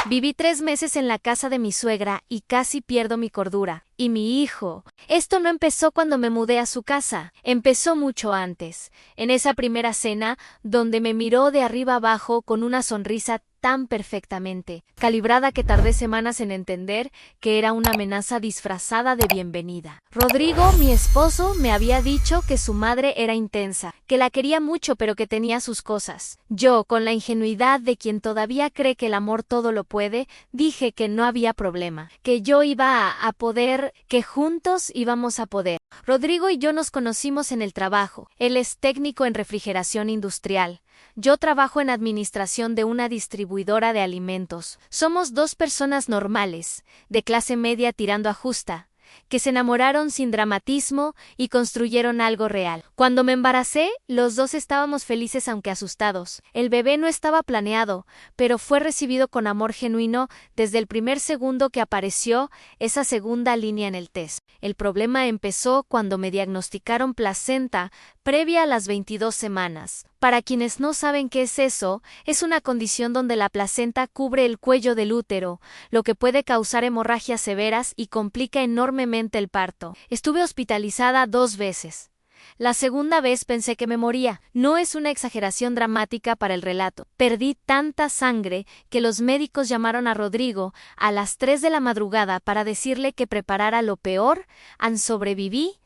Viví 3 meses en la casa de mi suegra y casi pierdo mi cordura. Y mi hijo. Esto no empezó cuando me mudé a su casa, empezó mucho antes, en esa primera cena, donde me miró de arriba abajo con una sonrisa tan perfectamente calibrada que tardé semanas en entender que era una amenaza disfrazada de bienvenida. Rodrigo, mi esposo, me había dicho que su madre era intensa, que la quería mucho pero que tenía sus cosas. Yo, con la ingenuidad de quien todavía cree que el amor todo lo puede, dije que no había problema, que yo iba a poder, que juntos íbamos a poder. Rodrigo y yo nos conocimos en el trabajo. Él es técnico en refrigeración industrial. Yo trabajo en administración de una distribuidora de alimentos. Somos dos personas normales, de clase media tirando a justa, que se enamoraron sin dramatismo y construyeron algo real. Cuando me embaracé, los dos estábamos felices aunque asustados. El bebé no estaba planeado, pero fue recibido con amor genuino desde el primer segundo que apareció esa segunda línea en el test. El problema empezó cuando me diagnosticaron placenta previa a las 22 semanas. Para quienes no saben qué es eso, es una condición donde la placenta cubre el cuello del útero, lo que puede causar hemorragias severas y complica enormemente el parto. Estuve hospitalizada 2 veces. La segunda vez pensé que me moría. No es una exageración dramática para el relato. Perdí tanta sangre que los médicos llamaron a Rodrigo a las 3 de la madrugada para decirle que preparara lo peor. Sobreviví.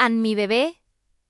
Mi bebé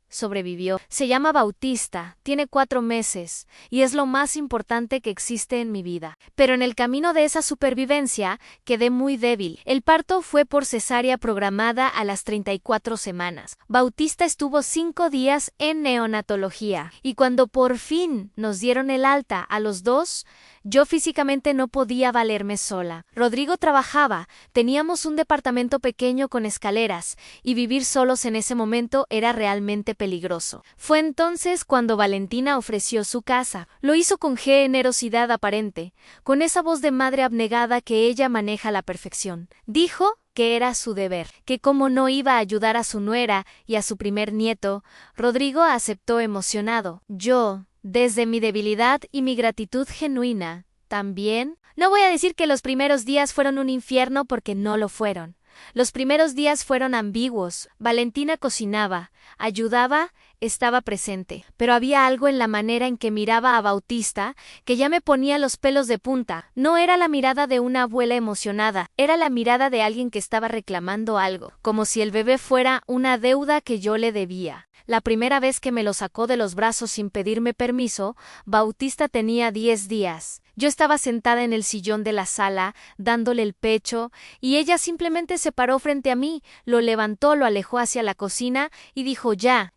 sobrevivió. Se llama Bautista, tiene 4 meses, y es lo más importante que existe en mi vida. Pero en el camino de esa supervivencia, quedé muy débil. El parto fue por cesárea programada a las 34 semanas. Bautista estuvo 5 días en neonatología, y cuando por fin nos dieron el alta a los 2, yo físicamente no podía valerme sola. Rodrigo trabajaba, teníamos un departamento pequeño con escaleras, y vivir solos en ese momento era realmente peligroso. Fue entonces cuando Valentina ofreció su casa. Lo hizo con generosidad aparente, con esa voz de madre abnegada que ella maneja a la perfección. Dijo que era su deber, que como no iba a ayudar a su nuera y a su primer nieto, Rodrigo aceptó emocionado. Yo, desde mi debilidad y mi gratitud genuina, también. No voy a decir que los primeros días fueron un infierno porque no lo fueron. Los primeros días fueron ambiguos. Valentina cocinaba, ayudaba, estaba presente. Pero había algo en la manera en que miraba a Bautista que ya me ponía los pelos de punta. No era la mirada de una abuela emocionada, era la mirada de alguien que estaba reclamando algo, como si el bebé fuera una deuda que yo le debía. La primera vez que me lo sacó de los brazos sin pedirme permiso, Bautista tenía 10 días. Yo estaba sentada en el sillón de la sala, dándole el pecho, y ella simplemente se paró frente a mí, lo levantó, lo alejó hacia la cocina y dijo: ya,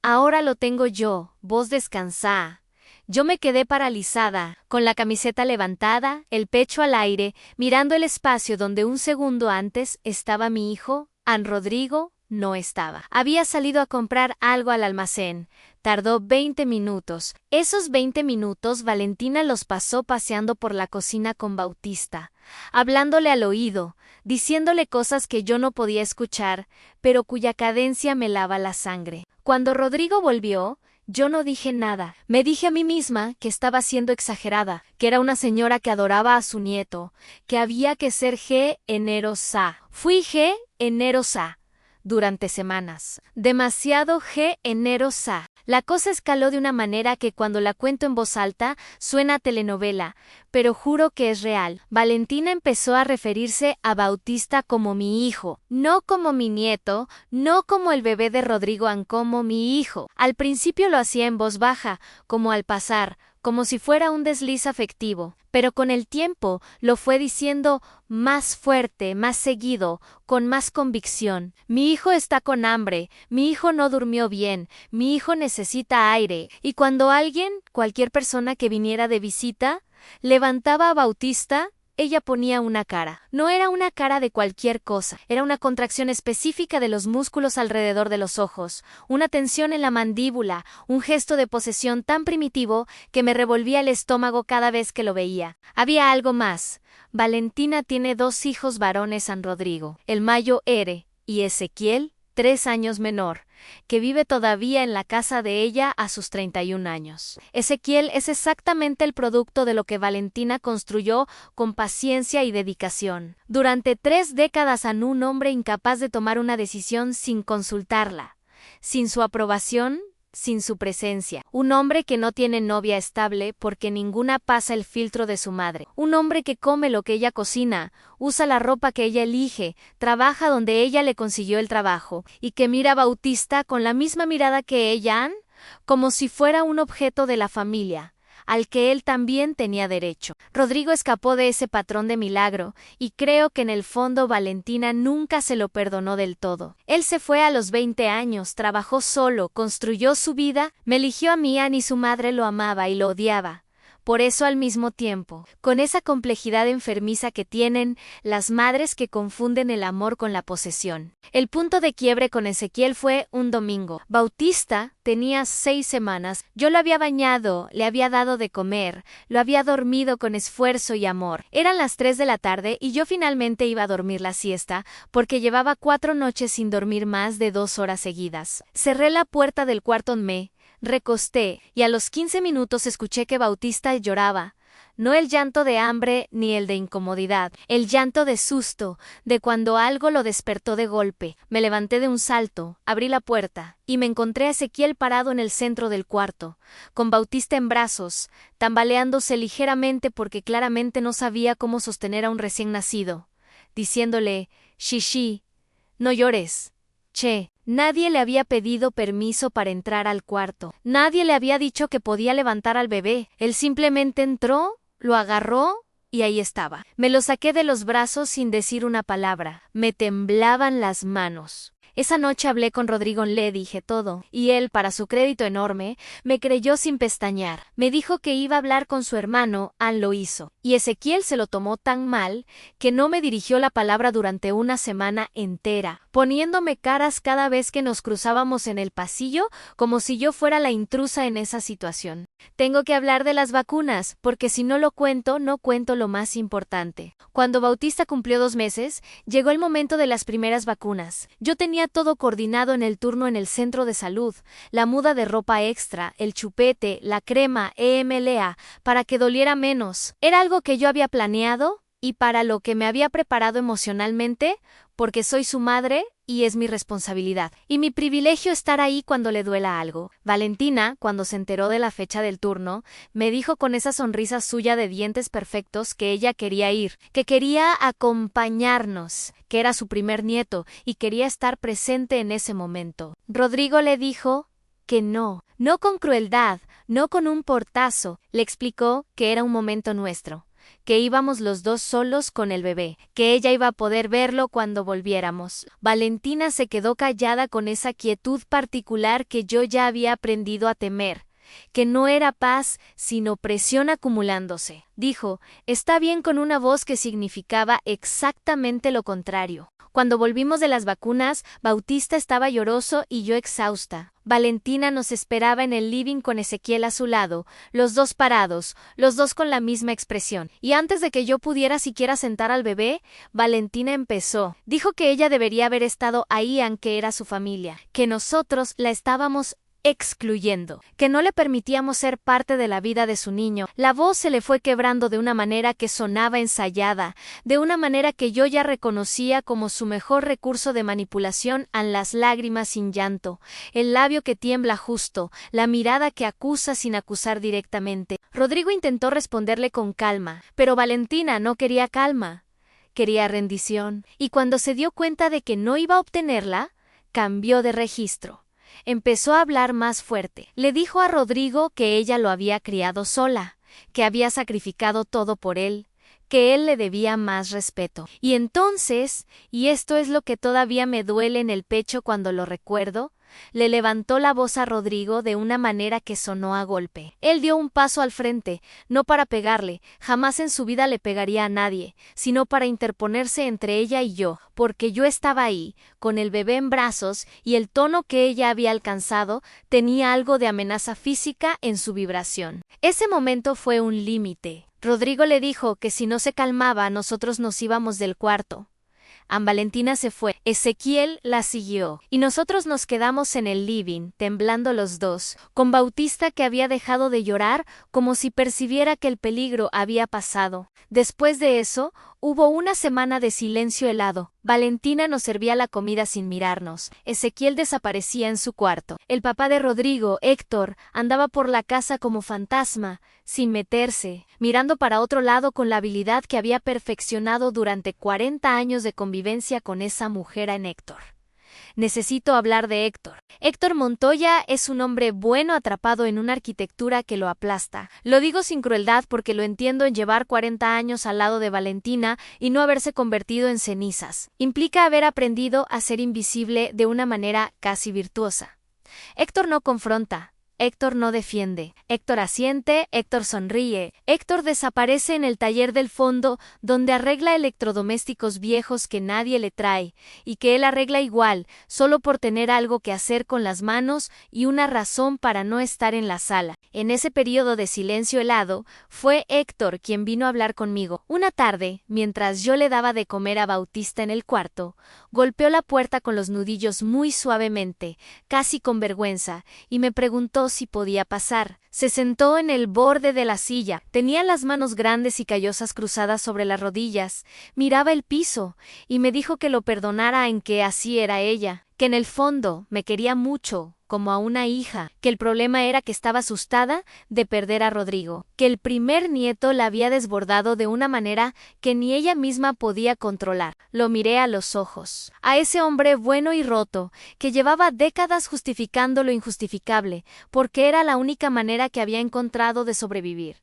ahora lo tengo yo, vos descansá. Yo me quedé paralizada, con la camiseta levantada, el pecho al aire, mirando el espacio donde un segundo antes estaba mi hijo. Rodrigo no estaba. Había salido a comprar algo al almacén. Tardó 20 minutos. Esos 20 minutos Valentina los pasó paseando por la cocina con Bautista, hablándole al oído, diciéndole cosas que yo no podía escuchar, pero cuya cadencia me lava la sangre. Cuando Rodrigo volvió, yo no dije nada. Me dije a mí misma que estaba siendo exagerada, que era una señora que adoraba a su nieto, que había que ser generosa. Fui generosa durante semanas. Demasiado generosa. La cosa escaló de una manera que cuando la cuento en voz alta suena a telenovela, pero juro que es real. Valentina empezó a referirse a Bautista como mi hijo, no como mi nieto, no como el bebé de Rodrigo, como mi hijo. Al principio lo hacía en voz baja, como al pasar, como si fuera un desliz afectivo, pero con el tiempo lo fue diciendo más fuerte, más seguido, con más convicción. Mi hijo está con hambre, mi hijo no durmió bien, mi hijo necesita aire. Y cuando alguien, cualquier persona que viniera de visita, levantaba a Bautista, ella ponía una cara. No era una cara de cualquier cosa, era una contracción específica de los músculos alrededor de los ojos, una tensión en la mandíbula, un gesto de posesión tan primitivo que me revolvía el estómago cada vez que lo veía. Había algo más. Valentina tiene 2 hijos varones, Rodrigo, el mayo Ere y Ezequiel, 3 años menor, que vive todavía en la casa de ella a sus 31 años. Ezequiel es exactamente el producto de lo que Valentina construyó con paciencia y dedicación. Durante 3 décadas a un hombre incapaz de tomar una decisión sin consultarla, sin su aprobación, sin su presencia. Un hombre que no tiene novia estable porque ninguna pasa el filtro de su madre. Un hombre que come lo que ella cocina, usa la ropa que ella elige, trabaja donde ella le consiguió el trabajo, y que mira a Bautista con la misma mirada que ella, como si fuera un objeto de la familia, al que él también tenía derecho. Rodrigo escapó de ese patrón de milagro, y creo que en el fondo Valentina nunca se lo perdonó del todo. Él se fue a los 20 años, trabajó solo, construyó su vida, me eligió a mí, ni su madre lo amaba y lo odiaba. Por eso al mismo tiempo, con esa complejidad enfermiza que tienen las madres que confunden el amor con la posesión. El punto de quiebre con Ezequiel fue un domingo. Bautista tenía 6 semanas, yo lo había bañado, le había dado de comer, lo había dormido con esfuerzo y amor. Eran las 3 de la tarde y yo finalmente iba a dormir la siesta, porque llevaba 4 noches sin dormir más de 2 horas seguidas. Cerré la puerta del cuarto, me recosté, y a los 15 minutos escuché que Bautista lloraba. No el llanto de hambre ni el de incomodidad, el llanto de susto, de cuando algo lo despertó de golpe. Me levanté de un salto, abrí la puerta, y me encontré a Ezequiel parado en el centro del cuarto, con Bautista en brazos, tambaleándose ligeramente porque claramente no sabía cómo sostener a un recién nacido, diciéndole: Shishi, no llores. Che. Nadie le había pedido permiso para entrar al cuarto. Nadie le había dicho que podía levantar al bebé. Él simplemente entró, lo agarró y ahí estaba. Me lo saqué de los brazos sin decir una palabra. Me temblaban las manos. Esa noche hablé con Rodrigo, le dije todo, y él, para su crédito enorme, me creyó sin pestañear. Me dijo que iba a hablar con su hermano, lo hizo. Y Ezequiel se lo tomó tan mal que no me dirigió la palabra durante una semana entera, poniéndome caras cada vez que nos cruzábamos en el pasillo, como si yo fuera la intrusa en esa situación. Tengo que hablar de las vacunas, porque si no lo cuento, no cuento lo más importante. Cuando Bautista cumplió 2 meses, llegó el momento de las primeras vacunas. Yo tenía todo coordinado en el turno en el centro de salud, la muda de ropa extra, el chupete, la crema, EMLA, para que doliera menos. Era algo que yo había planeado y para lo que me había preparado emocionalmente, porque soy su madre y es mi responsabilidad. Y mi privilegio estar ahí cuando le duela algo. Valentina, cuando se enteró de la fecha del turno, me dijo con esa sonrisa suya de dientes perfectos que ella quería ir, que quería acompañarnos, que era su primer nieto y quería estar presente en ese momento. Rodrigo le dijo que no con crueldad, no con un portazo. Le explicó que era un momento nuestro, que íbamos los dos solos con el bebé, que ella iba a poder verlo cuando volviéramos. Valentina se quedó callada con esa quietud particular que yo ya había aprendido a temer, que no era paz, sino presión acumulándose. Dijo: está bien, con una voz que significaba exactamente lo contrario. Cuando volvimos de las vacunas, Bautista estaba lloroso y yo exhausta. Valentina nos esperaba en el living con Ezequiel a su lado, los dos parados, los dos con la misma expresión. Y antes de que yo pudiera siquiera sentar al bebé, Valentina empezó. Dijo que ella debería haber estado ahí, aunque era su familia, que nosotros la estábamos excluyendo, que no le permitíamos ser parte de la vida de su niño. La voz se le fue quebrando de una manera que sonaba ensayada, de una manera que yo ya reconocía como su mejor recurso de manipulación, las lágrimas sin llanto, el labio que tiembla justo, la mirada que acusa sin acusar directamente. Rodrigo intentó responderle con calma, pero Valentina no quería calma, quería rendición, y cuando se dio cuenta de que no iba a obtenerla, cambió de registro. Empezó a hablar más fuerte. Le dijo a Rodrigo que ella lo había criado sola, que había sacrificado todo por él, que él le debía más respeto. Y entonces, y esto es lo que todavía me duele en el pecho cuando lo recuerdo, le levantó la voz a Rodrigo de una manera que sonó a golpe. Él dio un paso al frente, no para pegarle, jamás en su vida le pegaría a nadie, sino para interponerse entre ella y yo, porque yo estaba ahí, con el bebé en brazos, y el tono que ella había alcanzado tenía algo de amenaza física en su vibración. Ese momento fue un límite. Rodrigo le dijo que si no se calmaba, nosotros nos íbamos del cuarto. Valentina se fue. Ezequiel la siguió, y nosotros nos quedamos en el living, temblando los dos, con Bautista que había dejado de llorar como si percibiera que el peligro había pasado. Después de eso, hubo una semana de silencio helado. Valentina nos servía la comida sin mirarnos. Ezequiel desaparecía en su cuarto. El papá de Rodrigo, Héctor, andaba por la casa como fantasma, sin meterse, mirando para otro lado con la habilidad que había perfeccionado durante 40 años de convivencia con esa mujer en Héctor. Necesito hablar de Héctor. Héctor Montoya es un hombre bueno atrapado en una arquitectura que lo aplasta. Lo digo sin crueldad porque lo entiendo en llevar 40 años al lado de Valentina y no haberse convertido en cenizas. Implica haber aprendido a ser invisible de una manera casi virtuosa. Héctor no confronta. Héctor no defiende. Héctor asiente, Héctor sonríe. Héctor desaparece en el taller del fondo donde arregla electrodomésticos viejos que nadie le trae y que él arregla igual, solo por tener algo que hacer con las manos y una razón para no estar en la sala. En ese periodo de silencio helado, fue Héctor quien vino a hablar conmigo. Una tarde, mientras yo le daba de comer a Bautista en el cuarto, golpeó la puerta con los nudillos muy suavemente, casi con vergüenza, y me preguntó si podía pasar. Se sentó en el borde de la silla. Tenía las manos grandes y callosas cruzadas sobre las rodillas. Miraba el piso y me dijo que lo perdonara, en que así era ella, que en el fondo me quería mucho, como a una hija, que el problema era que estaba asustada de perder a Rodrigo, que el primer nieto la había desbordado de una manera que ni ella misma podía controlar. Lo miré a los ojos, a ese hombre bueno y roto, que llevaba décadas justificando lo injustificable, porque era la única manera que había encontrado de sobrevivir.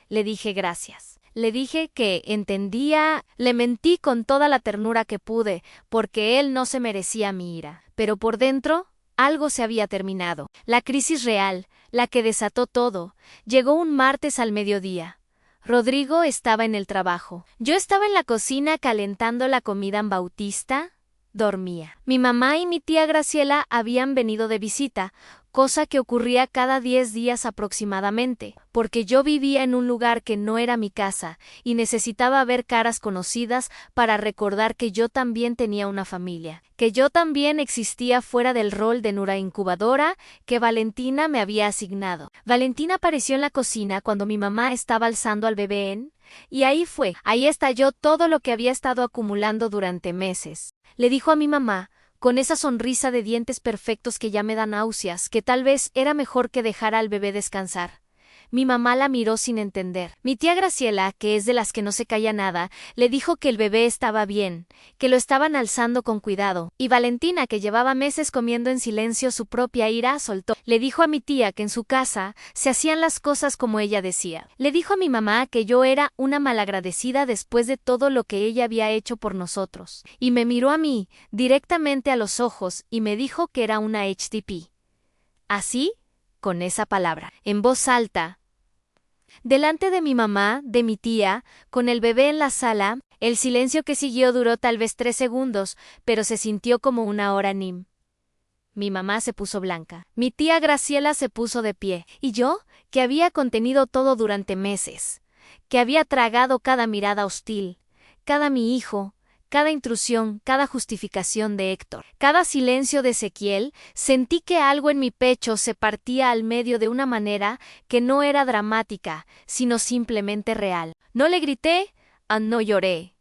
Le dije gracias. Le dije que entendía, le mentí con toda la ternura que pude, porque él no se merecía mi ira. Pero por dentro, algo se había terminado. La crisis real, la que desató todo, llegó un martes al mediodía. Rodrigo estaba en el trabajo. Yo estaba en la cocina calentando la comida en Bautista. Dormía. Mi mamá y mi tía Graciela habían venido de visita, cosa que ocurría cada 10 días aproximadamente, porque yo vivía en un lugar que no era mi casa y necesitaba ver caras conocidas para recordar que yo también tenía una familia, que yo también existía fuera del rol de Nura incubadora que Valentina me había asignado. Valentina apareció en la cocina cuando mi mamá estaba alzando al bebé y ahí estalló todo lo que había estado acumulando durante meses. Le dijo a mi mamá, con esa sonrisa de dientes perfectos que ya me da náuseas, que tal vez era mejor que dejara al bebé descansar. Mi mamá la miró sin entender. Mi tía Graciela, que es de las que no se calla nada, le dijo que el bebé estaba bien, que lo estaban alzando con cuidado. Y Valentina, que llevaba meses comiendo en silencio su propia ira, soltó. Le dijo a mi tía que en su casa se hacían las cosas como ella decía. Le dijo a mi mamá que yo era una malagradecida después de todo lo que ella había hecho por nosotros. Y me miró a mí, directamente a los ojos, y me dijo que era una HTP. Así, con esa palabra, en voz alta, delante de mi mamá, de mi tía, con el bebé en la sala. El silencio que siguió duró tal vez 3 segundos, pero se sintió como una hora. Mi mamá se puso blanca. Mi tía Graciela se puso de pie. Y yo, que había contenido todo durante meses, que había tragado cada mirada hostil, cada mi hijo, cada intrusión, cada justificación de Héctor, cada silencio de Ezequiel, sentí que algo en mi pecho se partía al medio de una manera que no era dramática, sino simplemente real. No le grité, no lloré.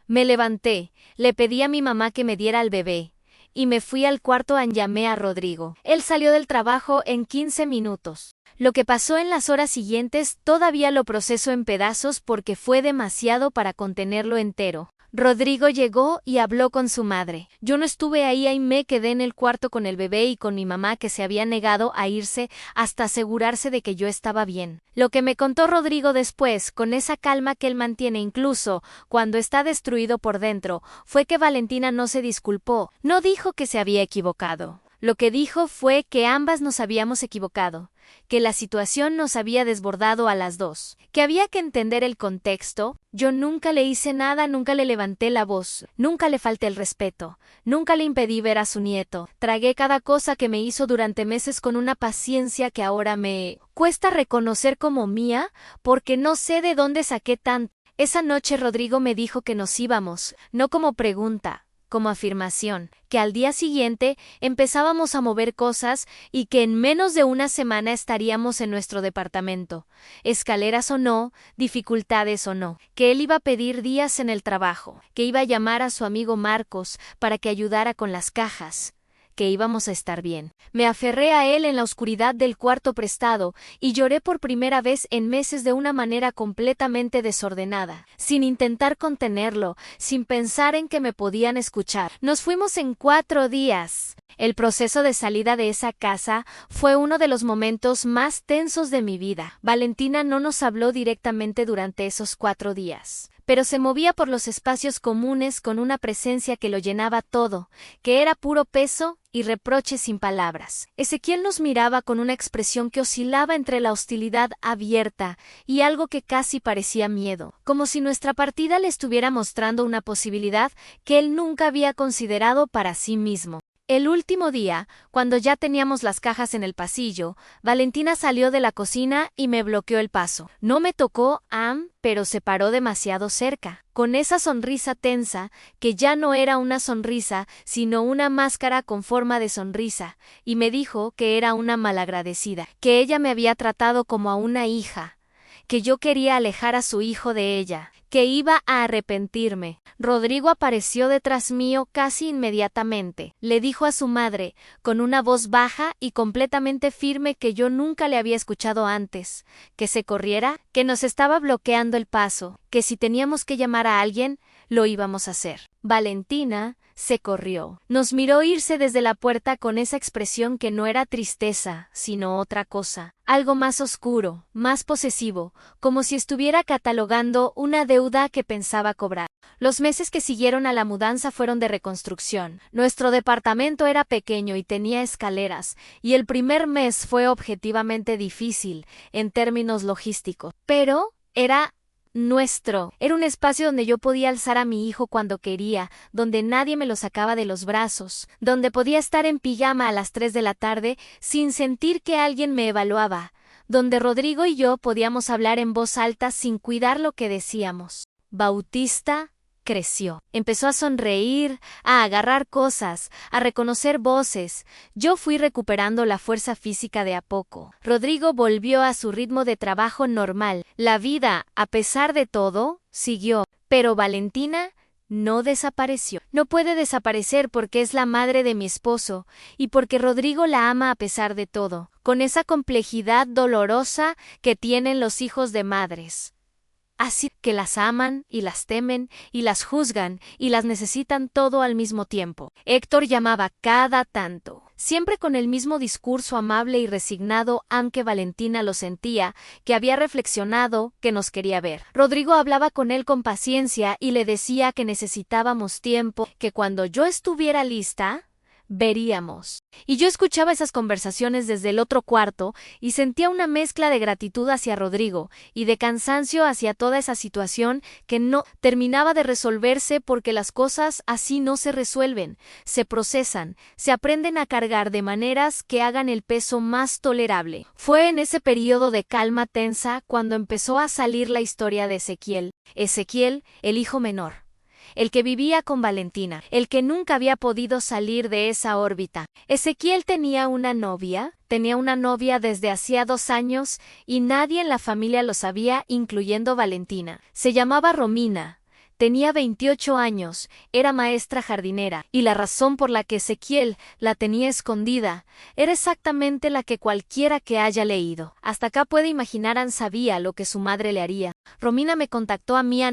Me levanté, le pedí a mi mamá que me diera al bebé, y me fui al cuarto y llamé a Rodrigo. Él salió del trabajo en 15 minutos. Lo que pasó en las horas siguientes todavía lo proceso en pedazos porque fue demasiado para contenerlo entero. Rodrigo llegó y habló con su madre. Yo no estuve ahí me quedé en el cuarto con el bebé y con mi mamá, que se había negado a irse hasta asegurarse de que yo estaba bien. Lo que me contó Rodrigo después, con esa calma que él mantiene incluso cuando está destruido por dentro, fue que Valentina no se disculpó, no dijo que se había equivocado. Lo que dijo fue que ambas nos habíamos equivocado, que la situación nos había desbordado a las dos, que había que entender el contexto. Yo nunca le hice nada, nunca le levanté la voz, nunca le falté el respeto, nunca le impedí ver a su nieto. Tragué cada cosa que me hizo durante meses con una paciencia que ahora me cuesta reconocer como mía, porque no sé de dónde saqué tanto. Esa noche Rodrigo me dijo que nos íbamos, no como pregunta, como afirmación, que al día siguiente empezábamos a mover cosas y que en menos de una semana estaríamos en nuestro departamento, escaleras o no, dificultades o no, que él iba a pedir días en el trabajo, que iba a llamar a su amigo Marcos para que ayudara con las cajas, que íbamos a estar bien. Me aferré a él en la oscuridad del cuarto prestado y lloré por primera vez en meses de una manera completamente desordenada, sin intentar contenerlo, sin pensar en que me podían escuchar. Nos fuimos en 4 días. El proceso de salida de esa casa fue uno de los momentos más tensos de mi vida. Valentina no nos habló directamente durante esos 4 días, pero se movía por los espacios comunes con una presencia que lo llenaba todo, que era puro peso y reproche sin palabras. Ezequiel nos miraba con una expresión que oscilaba entre la hostilidad abierta y algo que casi parecía miedo, como si nuestra partida le estuviera mostrando una posibilidad que él nunca había considerado para sí mismo. El último día, cuando ya teníamos las cajas en el pasillo, Valentina salió de la cocina y me bloqueó el paso. No me tocó, pero se paró demasiado cerca, con esa sonrisa tensa, que ya no era una sonrisa, sino una máscara con forma de sonrisa, y me dijo que era una malagradecida, que ella me había tratado como a una hija, que yo quería alejar a su hijo de ella, que iba a arrepentirme. Rodrigo apareció detrás mío casi inmediatamente. Le dijo a su madre, con una voz baja y completamente firme que yo nunca le había escuchado antes, que se corriera, que nos estaba bloqueando el paso, que si teníamos que llamar a alguien, lo íbamos a hacer. Valentina se corrió. Nos miró irse desde la puerta con esa expresión que no era tristeza, sino otra cosa. Algo más oscuro, más posesivo, como si estuviera catalogando una deuda que pensaba cobrar. Los meses que siguieron a la mudanza fueron de reconstrucción. Nuestro departamento era pequeño y tenía escaleras, y el primer mes fue objetivamente difícil, en términos logísticos. Pero era nuestro. Era un espacio donde yo podía alzar a mi hijo cuando quería, donde nadie me lo sacaba de los brazos, donde podía estar en pijama a las 3 de la tarde sin sentir que alguien me evaluaba, donde Rodrigo y yo podíamos hablar en voz alta sin cuidar lo que decíamos. Bautista creció. Empezó a sonreír, a agarrar cosas, a reconocer voces. Yo fui recuperando la fuerza física de a poco. Rodrigo volvió a su ritmo de trabajo normal. La vida, a pesar de todo, siguió. Pero Valentina no desapareció. No puede desaparecer porque es la madre de mi esposo y porque Rodrigo la ama a pesar de todo, con esa complejidad dolorosa que tienen los hijos de madres. Así que las aman y las temen y las juzgan y las necesitan todo al mismo tiempo. Héctor llamaba cada tanto, siempre con el mismo discurso amable y resignado, aunque Valentina lo sentía, que había reflexionado, que nos quería ver. Rodrigo hablaba con él con paciencia y le decía que necesitábamos tiempo, que cuando yo estuviera lista, veríamos. Y yo escuchaba esas conversaciones desde el otro cuarto y sentía una mezcla de gratitud hacia Rodrigo y de cansancio hacia toda esa situación que no terminaba de resolverse porque las cosas así no se resuelven, se procesan, se aprenden a cargar de maneras que hagan el peso más tolerable. Fue en ese periodo de calma tensa cuando empezó a salir la historia de Ezequiel. Ezequiel, el hijo menor. El que vivía con Valentina, el que nunca había podido salir de esa órbita. Ezequiel tenía una novia desde hacía 2 años y nadie en la familia lo sabía, incluyendo Valentina. Se llamaba Romina. Tenía 28 años, era maestra jardinera, y la razón por la que Ezequiel la tenía escondida era exactamente la que cualquiera que haya leído. Hasta acá puede imaginar sabía lo que su madre le haría. Romina me contactó a mí,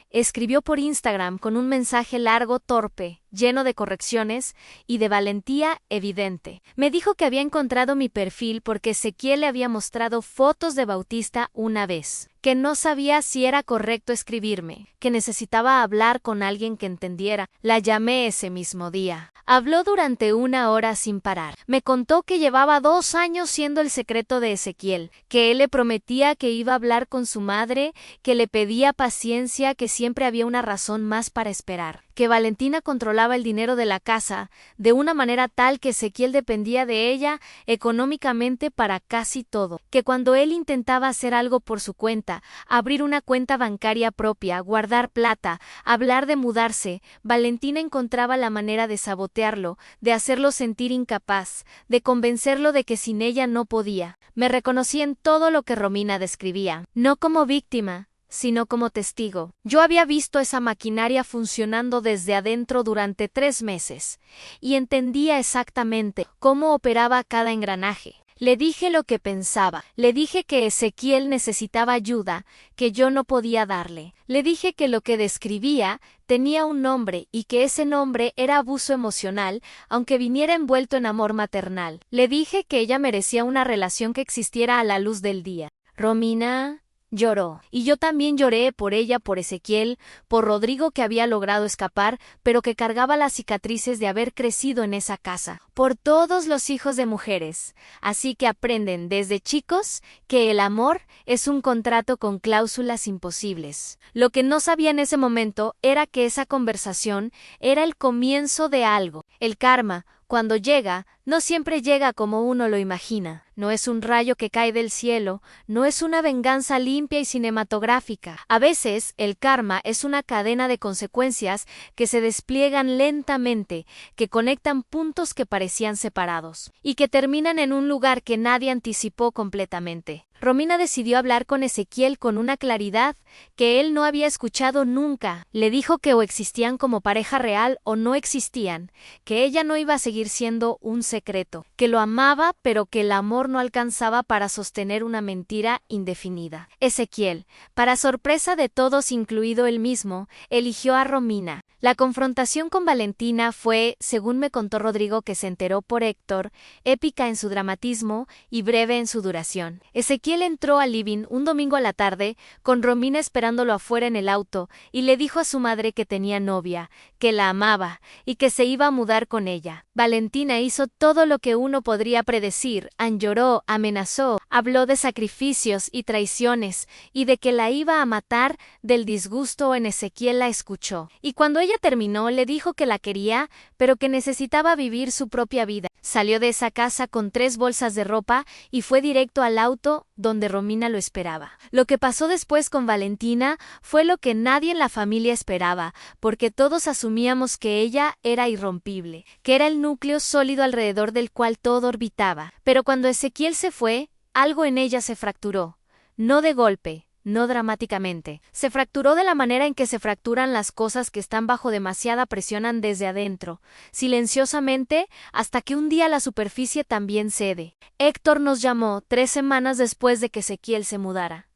escribió por Instagram con un mensaje largo, torpe, lleno de correcciones y de valentía evidente. Me dijo que había encontrado mi perfil porque Ezequiel le había mostrado fotos de Bautista una vez, que no sabía si era correcto escribirme, que necesitaba hablar con alguien que entendiera. La llamé ese mismo día. Habló durante 1 hora sin parar. Me contó que llevaba 2 años siendo el secreto de Ezequiel, que él le prometía que iba a hablar con su madre, que le pedía paciencia, que siempre había una razón más para esperar, que Valentina controlaba el dinero de la casa de una manera tal que Ezequiel dependía de ella económicamente para casi todo, que cuando él intentaba hacer algo por su cuenta, abrir una cuenta bancaria propia, guardar plata, hablar de mudarse, Valentina encontraba la manera de sabotearlo, de hacerlo sentir incapaz, de convencerlo de que sin ella no podía. Me reconocí en todo lo que Romina describía, no como víctima, sino como testigo. Yo había visto esa maquinaria funcionando desde adentro durante 3 meses, y entendía exactamente cómo operaba cada engranaje. Le dije lo que pensaba, le dije que Ezequiel necesitaba ayuda, que yo no podía darle. Le dije que lo que describía tenía un nombre y que ese nombre era abuso emocional, aunque viniera envuelto en amor maternal. Le dije que ella merecía una relación que existiera a la luz del día. Romina lloró, y yo también lloré por ella, por Ezequiel, por Rodrigo que había logrado escapar, pero que cargaba las cicatrices de haber crecido en esa casa, por todos los hijos de mujeres. Así que aprenden desde chicos que el amor es un contrato con cláusulas imposibles. Lo que no sabía en ese momento era que esa conversación era el comienzo de algo. El karma, cuando llega, no siempre llega como uno lo imagina. No es un rayo que cae del cielo, no es una venganza limpia y cinematográfica. A veces, el karma es una cadena de consecuencias que se despliegan lentamente, que conectan puntos que parecían separados, y que terminan en un lugar que nadie anticipó completamente. Romina decidió hablar con Ezequiel con una claridad que él no había escuchado nunca. Le dijo que o existían como pareja real o no existían, que ella no iba a seguir siendo un secreto, que lo amaba pero que el amor no alcanzaba para sostener una mentira indefinida. Ezequiel, para sorpresa de todos incluido él mismo, eligió a Romina. La confrontación con Valentina fue, según me contó Rodrigo que se enteró por Héctor, épica en su dramatismo y breve en su duración. Ezequiel entró al living un domingo a la tarde, con Romina esperándolo afuera en el auto, y le dijo a su madre que tenía novia, que la amaba, y que se iba a mudar con ella. Valentina hizo todo lo que uno podría predecir, lloró, amenazó, habló de sacrificios y traiciones, y de que la iba a matar del disgusto. En Ezequiel la escuchó, y cuando ella terminó le dijo que la quería, pero que necesitaba vivir su propia vida. Salió de esa casa con 3 bolsas de ropa y fue directo al auto donde Romina lo esperaba. Lo que pasó después con Valentina fue lo que nadie en la familia esperaba, porque todos asumíamos que ella era irrompible, que era el núcleo sólido alrededor del cual todo orbitaba. Pero cuando Ezequiel se fue, algo en ella se fracturó. No de golpe, no dramáticamente. Se fracturó de la manera en que se fracturan las cosas que están bajo demasiada presión desde adentro, silenciosamente, hasta que un día la superficie también cede. Héctor nos llamó 3 semanas después de que Ezequiel se mudara.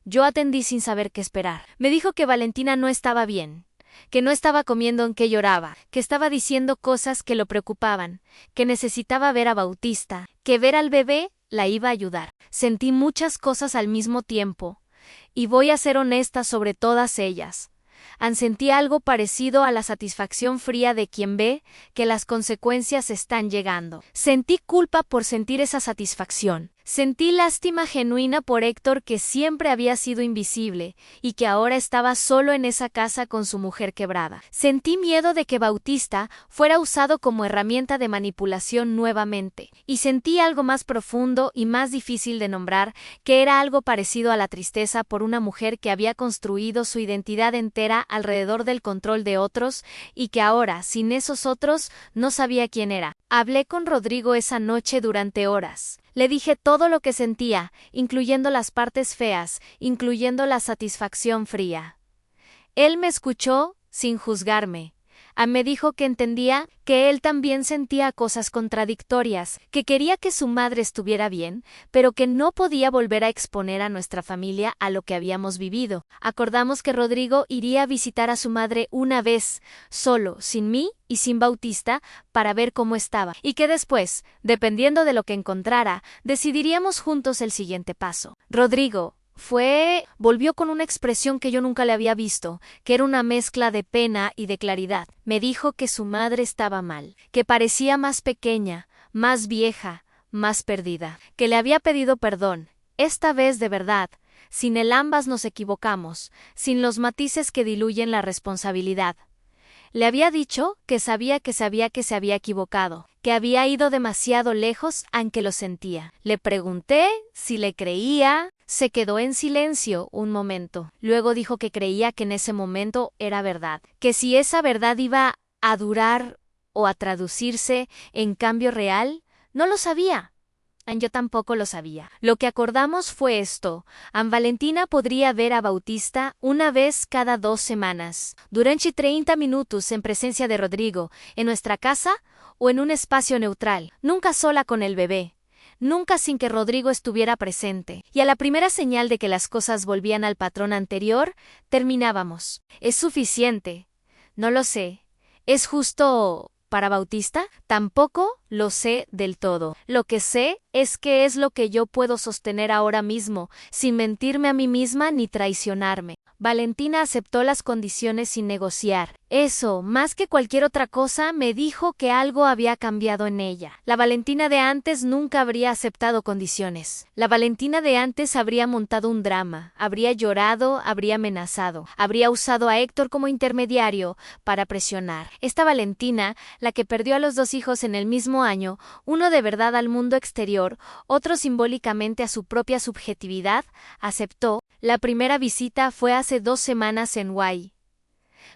Yo atendí sin saber qué esperar. Me dijo que Valentina no estaba bien, que no estaba comiendo, en que lloraba, que estaba diciendo cosas que lo preocupaban, que necesitaba ver a Bautista, que ver al bebé la iba a ayudar. Sentí muchas cosas al mismo tiempo, y voy a ser honesta sobre todas ellas. Sentí algo parecido a la satisfacción fría de quien ve que las consecuencias están llegando. Sentí culpa por sentir esa satisfacción. Sentí lástima genuina por Héctor, que siempre había sido invisible y que ahora estaba solo en esa casa con su mujer quebrada. Sentí miedo de que Bautista fuera usado como herramienta de manipulación nuevamente. Y sentí algo más profundo y más difícil de nombrar, que era algo parecido a la tristeza por una mujer que había construido su identidad entera alrededor del control de otros y que ahora, sin esos otros, no sabía quién era. Hablé con Rodrigo esa noche durante horas. Le dije todo lo que sentía, incluyendo las partes feas, incluyendo la satisfacción fría. Él me escuchó sin juzgarme. Me dijo que entendía que él también sentía cosas contradictorias, que quería que su madre estuviera bien, pero que no podía volver a exponer a nuestra familia a lo que habíamos vivido. Acordamos que Rodrigo iría a visitar a su madre una vez, solo, sin mí y sin Bautista, para ver cómo estaba, y que después, dependiendo de lo que encontrara, decidiríamos juntos el siguiente paso. Rodrigo volvió con una expresión que yo nunca le había visto, que era una mezcla de pena y de claridad. Me dijo que su madre estaba mal, que parecía más pequeña, más vieja, más perdida, que le había pedido perdón, esta vez de verdad, sin el ambas nos equivocamos, sin los matices que diluyen la responsabilidad. Le había dicho que sabía que se había equivocado, que había ido demasiado lejos, aunque lo sentía. Le pregunté si le creía. Se quedó en silencio un momento. Luego dijo que creía que en ese momento era verdad, que si esa verdad iba a durar o a traducirse en cambio real, no lo sabía. Yo tampoco lo sabía. Lo que acordamos fue esto. Valentina podría ver a Bautista una vez cada 2 semanas, durante 30 minutos en presencia de Rodrigo, en nuestra casa o en un espacio neutral, nunca sola con el bebé. Nunca sin que Rodrigo estuviera presente, y a la primera señal de que las cosas volvían al patrón anterior, terminábamos. ¿Es suficiente? No lo sé. ¿Es justo para Bautista? Tampoco lo sé del todo. Lo que sé es que es lo que yo puedo sostener ahora mismo, sin mentirme a mí misma ni traicionarme. Valentina aceptó las condiciones sin negociar. Eso, más que cualquier otra cosa, me dijo que algo había cambiado en ella. La Valentina de antes nunca habría aceptado condiciones. La Valentina de antes habría montado un drama, habría llorado, habría amenazado, habría usado a Héctor como intermediario para presionar. Esta Valentina, la que perdió a los 2 hijos en el mismo año, uno de verdad al mundo exterior, otro simbólicamente a su propia subjetividad, aceptó. La primera visita fue hace 2 semanas en Guay.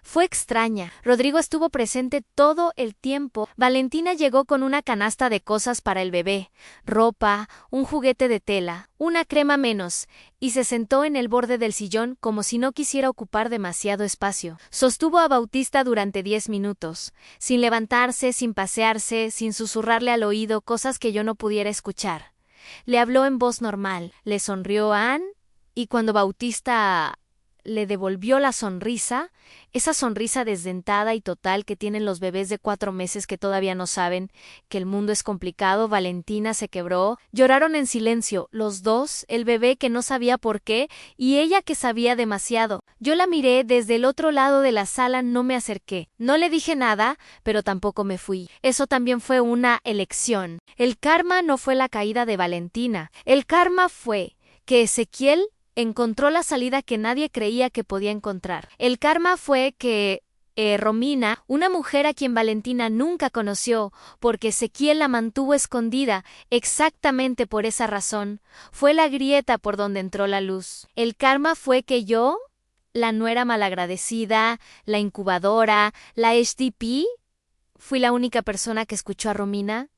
Fue extraña. Rodrigo estuvo presente todo el tiempo. Valentina llegó con una canasta de cosas para el bebé, ropa, un juguete de tela, una crema menos, y se sentó en el borde del sillón como si no quisiera ocupar demasiado espacio. Sostuvo a Bautista durante 10 minutos, sin levantarse, sin pasearse, sin susurrarle al oído cosas que yo no pudiera escuchar. Le habló en voz normal, le sonrió a Anne, y cuando Bautista le devolvió la sonrisa, esa sonrisa desdentada y total que tienen los bebés de 4 meses que todavía no saben que el mundo es complicado, Valentina se quebró. Lloraron en silencio, los dos, el bebé que no sabía por qué y ella que sabía demasiado. Yo la miré desde el otro lado de la sala, no me acerqué. No le dije nada, pero tampoco me fui. Eso también fue una elección. El karma no fue la caída de Valentina. El karma fue que Ezequiel encontró la salida que nadie creía que podía encontrar. El karma fue que Romina, una mujer a quien Valentina nunca conoció, porque Ezequiel la mantuvo escondida exactamente por esa razón, fue la grieta por donde entró la luz. El karma fue que yo, la nuera malagradecida, la incubadora, la HDP, fui la única persona que escuchó a Romina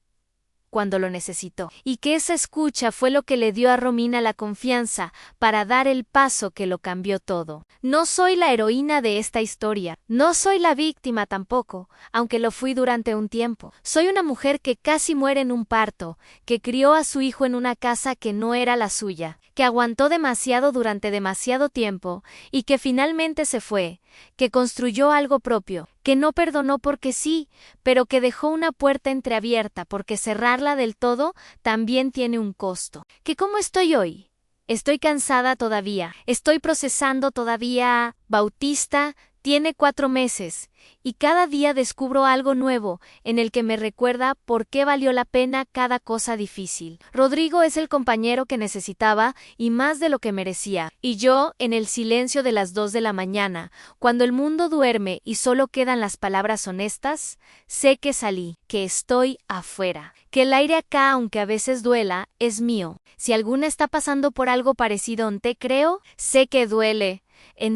cuando lo necesitó, y que esa escucha fue lo que le dio a Romina la confianza para dar el paso que lo cambió todo. No soy la heroína de esta historia, no soy la víctima tampoco, aunque lo fui durante un tiempo. Soy una mujer que casi muere en un parto, que crió a su hijo en una casa que no era la suya, que aguantó demasiado durante demasiado tiempo y que finalmente se fue, que construyó algo propio, que no perdonó porque sí, pero que dejó una puerta entreabierta porque cerrarla del todo también tiene un costo. ¿Que cómo estoy hoy? Estoy cansada todavía, estoy procesando todavía. Bautista tiene 4 meses, y cada día descubro algo nuevo en el que me recuerda por qué valió la pena cada cosa difícil. Rodrigo es el compañero que necesitaba y más de lo que merecía. Y yo, en el silencio de las 2 de la mañana, cuando el mundo duerme y solo quedan las palabras honestas, sé que salí, que estoy afuera, que el aire acá, aunque a veces duela, es mío. Si alguna está pasando por algo parecido en te creo, sé que duele.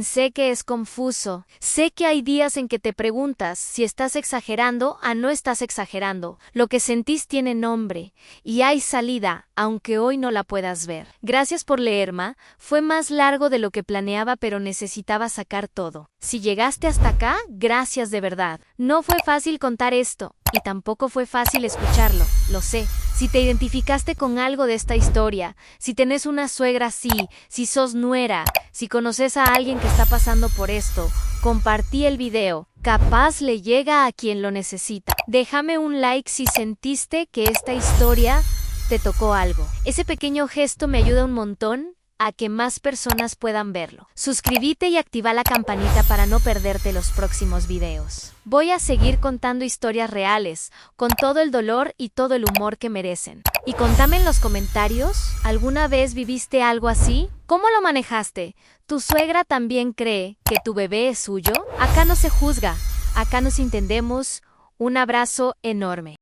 Sé que es confuso, sé que hay días en que te preguntas si estás exagerando o no estás exagerando. Lo que sentís tiene nombre, y hay salida, aunque hoy no la puedas ver. Gracias por leerme, fue más largo de lo que planeaba, pero necesitaba sacar todo. Si llegaste hasta acá, gracias de verdad. No fue fácil contar esto, y tampoco fue fácil escucharlo, lo sé. Si te identificaste con algo de esta historia, si tenés una suegra así, si sos nuera, si conoces a alguien que está pasando por esto, compartí el video, capaz le llega a quien lo necesita. Déjame un like si sentiste que esta historia te tocó algo. Ese pequeño gesto me ayuda un montón a que más personas puedan verlo. Suscríbete y activa la campanita para no perderte los próximos videos. Voy a seguir contando historias reales, con todo el dolor y todo el humor que merecen. Y contame en los comentarios, ¿alguna vez viviste algo así? ¿Cómo lo manejaste? ¿Tu suegra también cree que tu bebé es suyo? Acá no se juzga, Acá nos entendemos. Un abrazo enorme.